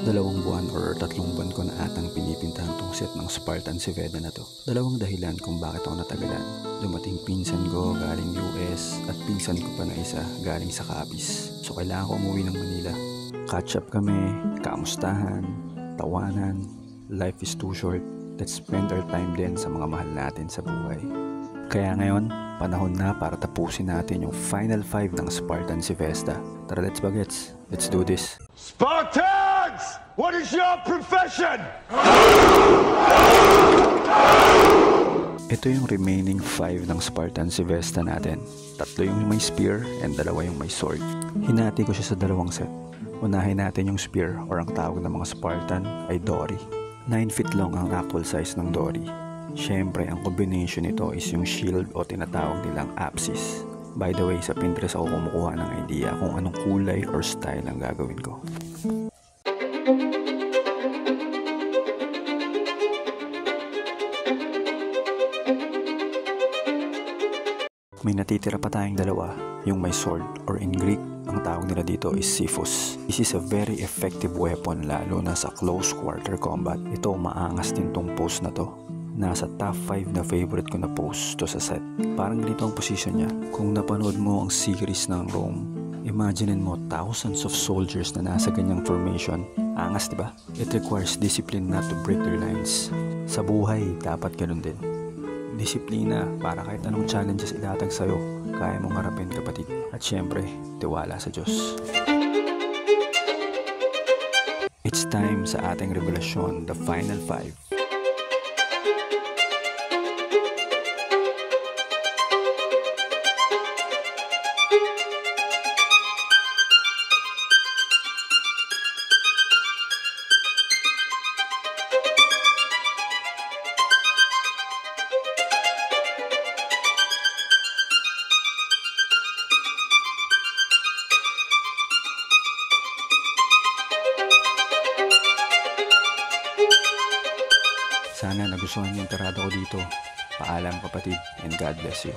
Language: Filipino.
2 buwan or 3 buwan ko na atang pinipintahan tong set ng Spartan Seveda na to. 2 dahilan kung bakit ako natagalan. Dumating pinsan ko galing US at pinsan ko pa na isa galing sa Capiz. So kailangan ko umuwi ng Manila. Catch up kami, kamustahan, tawanan. Life is too short. Let's spend our time din sa mga mahal natin sa buhay. Kaya ngayon, panahon na para tapusin natin yung Final 5 ng Spartan Sevesta. Tara, let's bagets. Let's do this. Spartans! What is your profession? Ito yung remaining 5 ng Spartan Sevesta natin. 3 yung may spear and 2 yung may sword. Hinati ko siya sa 2 set. Unahin natin yung spear or ang tawag ng mga Spartan ay Dory. 9 feet long ang actual size ng Dory. Siyempre, ang combination nito is yung shield o tinatawag nilang Apsis. By the way, sa Pinterest ako kumukuha ng idea kung anong kulay or style ang gagawin ko. May natitira pa tayong 2, yung may sword or in Greek, ang tawag nila dito is Siphus. This is a very effective weapon lalo na sa close quarter combat. Ito, maangas din tong pose na to. Nasa top 5 na favorite ko na pose to sa set. Parang ganito ang position niya. Kung napanood mo ang series ng Rome, imaginein mo thousands of soldiers na nasa ganyang formation. Angas, diba? It requires discipline not to break their lines. Sa buhay, dapat ganun din. Disiplina para kahit anong challenges ilatag sa'yo, kaya mong harapin, kapatid. At syempre, tiwala sa Diyos. It's time sa ating revelasyon, the Final 5. Sana nagustuhan niyo yung tirada ko dito. Paalam, kapatid, and God bless you.